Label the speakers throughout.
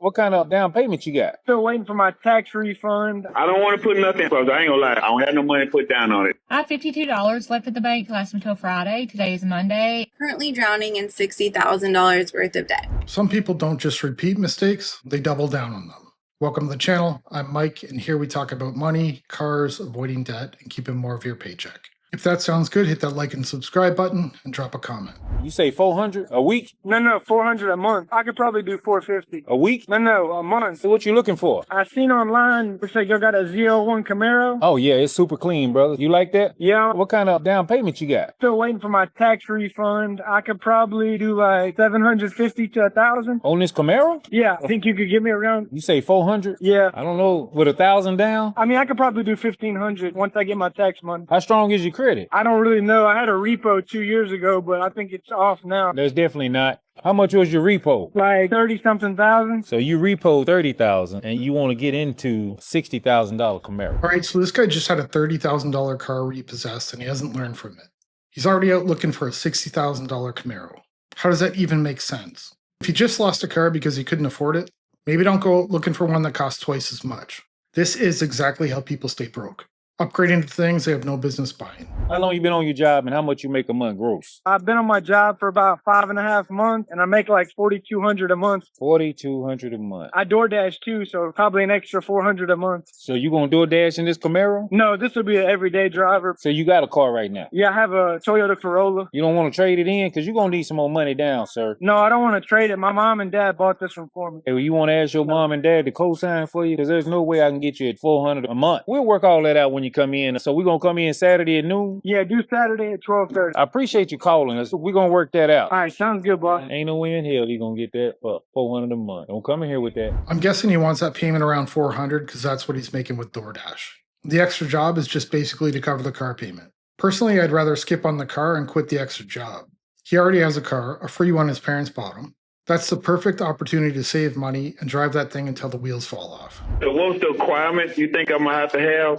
Speaker 1: What kind of down payment you got?
Speaker 2: Still waiting for my tax refund.
Speaker 3: I don't want to put nothing, because I ain't gonna lie, I don't have no money to put down on it.
Speaker 4: I have $52 left at the bank to last until Friday. Today is Monday.
Speaker 5: Currently drowning in $60,000 worth of debt.
Speaker 6: Some people don't just repeat mistakes, they double down on them. Welcome to the channel. I'm Mike, and here we talk about money, cars, avoiding debt, and keeping more of your paycheck. If that sounds good, hit that like and subscribe button and drop a comment.
Speaker 1: You say 400 a week?
Speaker 2: No, 400 a month. I could probably do 450.
Speaker 1: A week?
Speaker 2: No, a month.
Speaker 1: So what you looking for?
Speaker 2: I seen online, looks like you got a ZL1 Camaro.
Speaker 1: Oh yeah, it's super clean, brother. You like that?
Speaker 2: Yeah.
Speaker 1: What kind of down payment you got?
Speaker 2: Still waiting for my tax refund. I could probably do like 750 to 1,000.
Speaker 1: On this Camaro?
Speaker 2: Yeah, I think you could give me around.
Speaker 1: You say 400?
Speaker 2: Yeah.
Speaker 1: I don't know, with 1,000 down?
Speaker 2: I mean, I could probably do 1,500 once I get my tax money.
Speaker 1: How strong is your credit?
Speaker 2: I don't really know. I had a repo 2 years ago, but I think it's off now.
Speaker 1: There's definitely not. How much was your repo?
Speaker 2: Like 30-something thousand.
Speaker 1: So you repo 30,000 and you want to get into $60,000 Camaro.
Speaker 6: All right, so this guy just had a $30,000 car repossessed and he hasn't learned from it. He's already out looking for a $60,000 Camaro. How does that even make sense? If he just lost a car because he couldn't afford it, maybe don't go out looking for one that costs twice as much. This is exactly how people stay broke. Upgrading to things they have no business buying.
Speaker 1: How long you been on your job and how much you make a month gross?
Speaker 2: I've been on my job for about 5.5 months, and I make like 4,200 a month.
Speaker 1: 4,200 a month.
Speaker 2: I DoorDash too, so probably an extra 400 a month.
Speaker 1: So you gonna DoorDash in this Camaro?
Speaker 2: No, this will be an everyday driver.
Speaker 1: So you got a car right now?
Speaker 2: Yeah, I have a Toyota Corolla.
Speaker 1: You don't want to trade it in? Because you're going to need some more money down, sir.
Speaker 2: No, I don't want to trade it. My mom and dad bought this one for me.
Speaker 1: Hey, well, you want to ask your mom and dad to co-sign for you? Because there's no way I can get you at 400 a month. We'll work all that out when you come in. So we're going to come in Saturday at noon?
Speaker 2: Yeah, do Saturday at 12:30.
Speaker 1: I appreciate you calling us. We're going to work that out.
Speaker 2: All right, sounds good, boss.
Speaker 1: Ain't no way in hell you're going to get that for 400 a month. Don't come in here with that.
Speaker 6: I'm guessing he wants that payment around 400 because that's what he's making with DoorDash. The extra job is just basically to cover the car payment. Personally, I'd rather skip on the car and quit the extra job. He already has a car, a free one his parents bought him. That's the perfect opportunity to save money and drive that thing until the wheels fall off.
Speaker 3: So what's the requirements you think I'm gonna have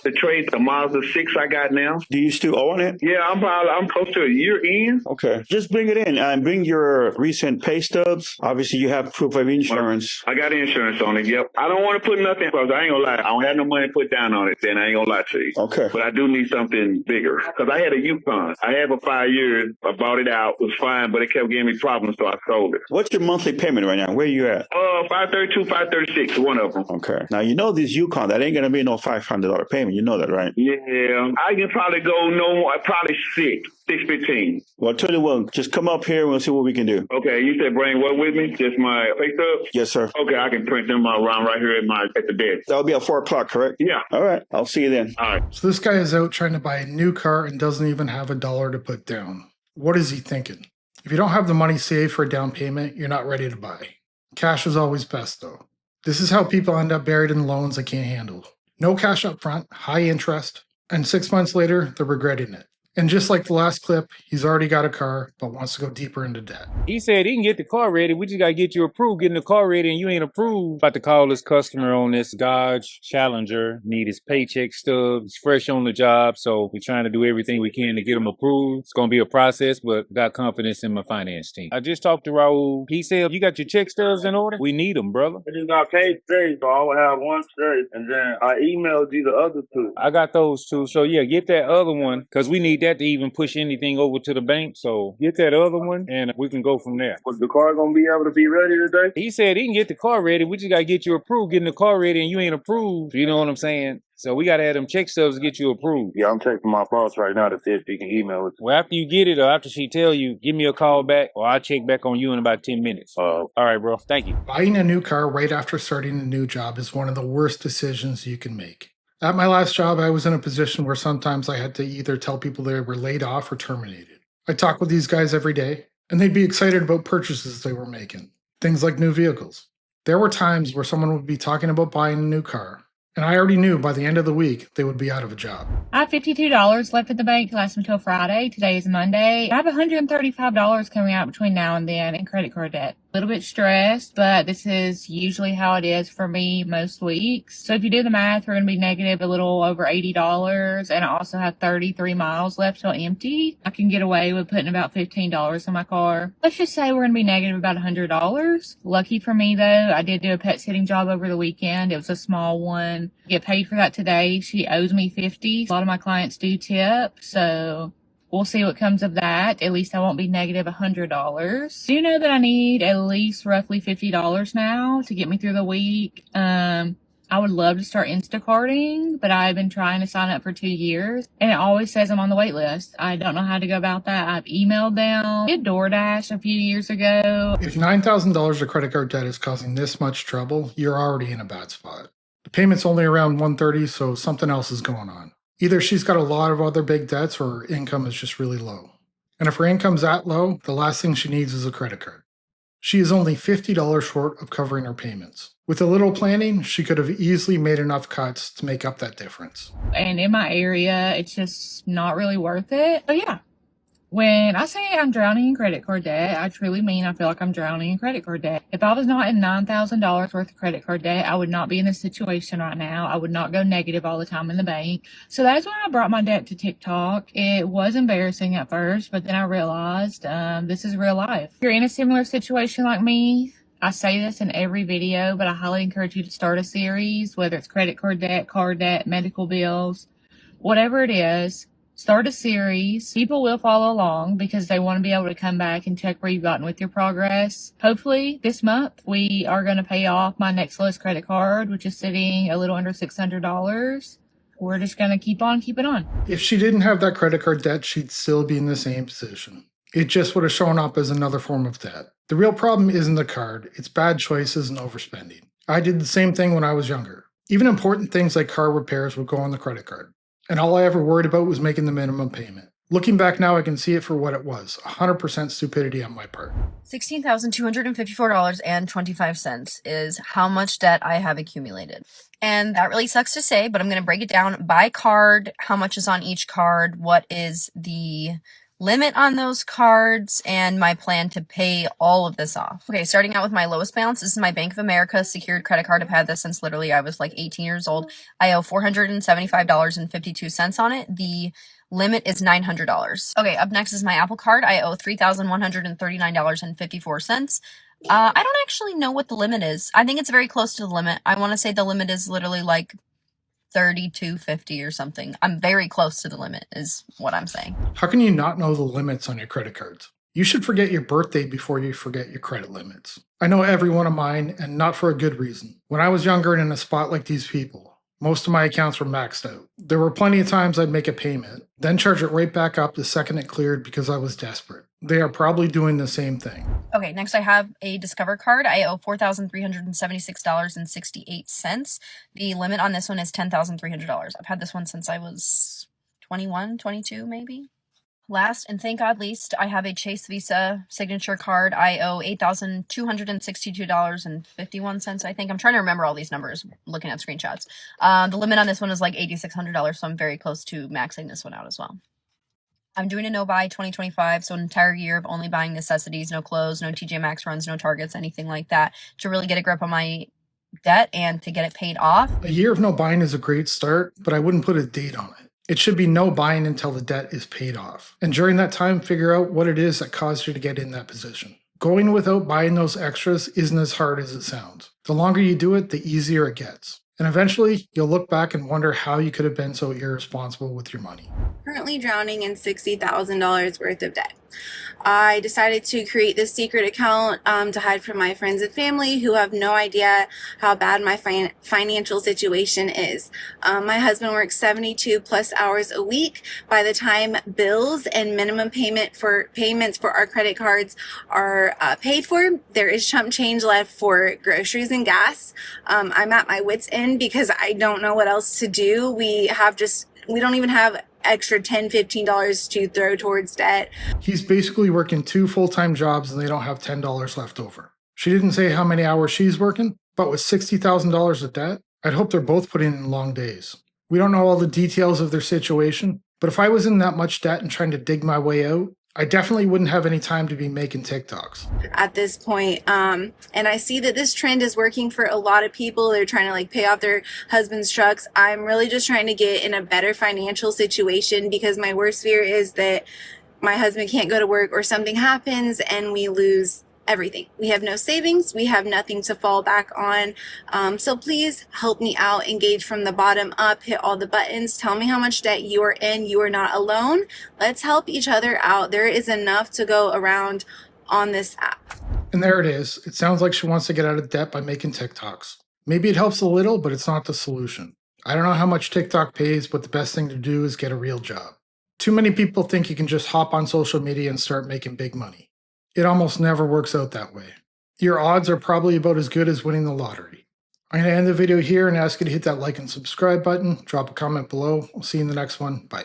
Speaker 3: to trade the Mazda 6 I got now?
Speaker 7: Do you still own it?
Speaker 3: Yeah, I'm close to a year in.
Speaker 7: Okay. Just bring it in and bring your recent pay stubs. Obviously, you have proof of insurance.
Speaker 3: I got insurance on it, yep. I don't want to put nothing, because I ain't gonna lie, I don't have no money to put down on it, then I ain't gonna lie to you.
Speaker 7: Okay.
Speaker 3: But I do need something bigger, because I had a Yukon. I had it for 5 years. I bought it out. It was fine, but it kept giving me problems, so I sold it.
Speaker 7: What's your monthly payment right now? Where are you at?
Speaker 3: 532, 536, one of them.
Speaker 7: Okay. Now, you know this Yukon, that ain't going to be no $500 payment. You know that, right?
Speaker 3: Yeah. I can probably go no more, probably 615.
Speaker 7: Well, I'll tell you what, just come up here and we'll see what we can do.
Speaker 3: Okay, you said bring what with me? Just my pay stub?
Speaker 7: Yes, sir.
Speaker 3: Okay, I can print them around right here at the desk.
Speaker 7: That'll be at 4 o'clock, correct?
Speaker 3: Yeah.
Speaker 7: All right. I'll see you then.
Speaker 3: All right.
Speaker 6: So this guy is out trying to buy a new car and doesn't even have $1 to put down. What is he thinking? If you don't have the money saved for a down payment, you're not ready to buy. Cash is always best though. This is how people end up buried in loans they can't handle. No cash up front, high interest, and 6 months later, they're regretting it. And just like the last clip, he's already got a car, but wants to go deeper into debt.
Speaker 1: He said he can get the car ready. We just got to get you approved. Getting the car ready and you ain't approved. About to call this customer on this Dodge Challenger. Need his paycheck stub. He's fresh on the job, so we're trying to do everything we can to get him approved. It's going to be a process, but got confidence in my finance team. I just talked to Raul. He said, you got your check stubs in order? We need them, brother.
Speaker 8: I just got paid today, so I will have one straight, and then I emailed you the other two.
Speaker 1: I got those two. So yeah, get that other one, because we need that to even push anything over to the bank. So get that other one and we can go from there.
Speaker 8: Was the car gonna be able to be ready today?
Speaker 1: He said he can get the car ready. We just got to get you approved. Getting the car ready and you ain't approved. You know what I'm saying? So we got to have them check stubs to get you approved.
Speaker 8: Yeah, I'm texting my boss right now to see if he can email it.
Speaker 1: Well, after you get it or after she tell you, give me a call back or I'll check back on you in about 10 minutes. All right, bro. Thank you.
Speaker 6: Buying a new car right after starting a new job is one of the worst decisions you can make. At my last job, I was in a position where sometimes I had to either tell people they were laid off or terminated. I talk with these guys every day, and they'd be excited about purchases they were making. Things like new vehicles. There were times where someone would be talking about buying a new car, and I already knew by the end of the week they would be out of a job.
Speaker 4: I have $52 left at the bank to last until Friday. Today is Monday. I have $135 coming out between now and then in credit card debt. little bit stressed, but this is usually how it is for me most weeks. So if you do the math, we're going to be negative a little over $80, and I also have 33 miles left till empty. I can get away with putting about $15 in my car. Let's just say we're going to be negative about $100. Lucky for me though, I did do a pet sitting job over the weekend. It was a small one. I get paid for that today. She owes me $50. A lot of my clients do tip, so we'll see what comes of that. At least I won't be negative $100. Do you know that I need at least roughly $50 now to get me through the week? I would love to start Instacarting, but I've been trying to sign up for 2 years, and it always says I'm on the wait list. I don't know how to go about that. I've emailed them. I did DoorDash a few years ago.
Speaker 6: If $9,000 of credit card debt is causing this much trouble, you're already in a bad spot. The payment's only around $130, so something else is going on. Either she's got a lot of other big debts or her income is just really low. And if her income's that low, the last thing she needs is a credit card. She is only $50 short of covering her payments. With a little planning, she could have easily made enough cuts to make up that difference.
Speaker 4: And in my area, it's just not really worth it. But yeah, when I say I'm drowning in credit card debt, I truly mean I feel like I'm drowning in credit card debt. If I was not in $9,000 worth of credit card debt, I would not be in this situation right now. I would not go negative all the time in the bank. So that's why I brought my debt to TikTok. It was embarrassing at first, but then I realized this is real life. If you're in a similar situation like me, I say this in every video, but I highly encourage you to start a series, whether it's credit card debt, medical bills, whatever it is. Start a series. People will follow along because they want to be able to come back and check where you've gotten with your progress. Hopefully this month we are going to pay off my next lowest credit card, which is sitting a little under $600. We're just going to keep on keeping on.
Speaker 6: If she didn't have that credit card debt, she'd still be in the same position. It just would have shown up as another form of debt. The real problem isn't the card, it's bad choices and overspending. I did the same thing when I was younger. Even important things like car repairs would go on the credit card. And all I ever worried about was making the minimum payment. Looking back now, I can see it for what it was, 100% stupidity on my part.
Speaker 9: $16,254.25 is how much debt I have accumulated. And that really sucks to say, but I'm going to break it down by card, how much is on each card, what is the limit on those cards, and my plan to pay all of this off. Okay, starting out with my lowest balance, this is my Bank of America secured credit card. I've had this since literally I was like 18 years old. I owe $475.52 on it. The limit is $900. Okay, up next is my Apple Card. I owe $3,139.54. I don't actually know what the limit is. I think it's very close to the limit. I want to say the limit is literally like $32.50 or something. I'm very close to the limit is what I'm saying.
Speaker 6: How can you not know the limits on your credit cards? You should forget your birthday before you forget your credit limits. I know every one of mine, and not for a good reason. When I was younger and in a spot like these people, most of my accounts were maxed out. There were plenty of times I'd make a payment, then charge it right back up the second it cleared because I was desperate. They are probably doing the same thing.
Speaker 9: Okay, next I have a Discover card. I owe $4,376.68. The limit on this one is $10,300. I've had this one since I was 21, 22 maybe. Last, and thank God least, I have a Chase Visa signature card. I owe $8,262.51, I think. I'm trying to remember all these numbers, looking at screenshots. The limit on this one is like $8,600, so I'm very close to maxing this one out as well. I'm doing a no-buy 2025, so an entire year of only buying necessities, no clothes, no TJ Maxx runs, no Targets, anything like that, to really get a grip on my debt and to get it paid off.
Speaker 6: A year of no buying is a great start, but I wouldn't put a date on it. It should be no buying until the debt is paid off. And during that time, figure out what it is that caused you to get in that position. Going without buying those extras isn't as hard as it sounds. The longer you do it, the easier it gets. And eventually, you'll look back and wonder how you could have been so irresponsible with your money.
Speaker 5: Currently drowning in $60,000 worth of debt. I decided to create this secret account to hide from my friends and family who have no idea how bad my financial situation is. My husband works 72 plus hours a week. By the time bills and minimum payments for our credit cards are paid for, there is chump change left for groceries and gas. I'm at my wit's end because I don't know what else to do. We don't even have extra $10, $15 to throw towards debt.
Speaker 6: He's basically working 2 full-time jobs and they don't have $10 left over. She didn't say how many hours she's working, but with $60,000 of debt, I'd hope they're both putting in long days. We don't know all the details of their situation, but if I was in that much debt and trying to dig my way out, I definitely wouldn't have any time to be making TikToks.
Speaker 5: At this point, and I see that this trend is working for a lot of people. They're trying to like pay off their husband's trucks. I'm really just trying to get in a better financial situation because my worst fear is that my husband can't go to work or something happens and we lose everything. We have no savings. We have nothing to fall back on. So please help me out. Engage from the bottom up. Hit all the buttons. Tell me how much debt you are in. You are not alone. Let's help each other out. There is enough to go around on this app.
Speaker 6: And there it is. It sounds like she wants to get out of debt by making TikToks. Maybe it helps a little, but it's not the solution. I don't know how much TikTok pays, but the best thing to do is get a real job. Too many people think you can just hop on social media and start making big money. It almost never works out that way. Your odds are probably about as good as winning the lottery. I'm going to end the video here and ask you to hit that like and subscribe button. Drop a comment below. I'll see you in the next one. Bye.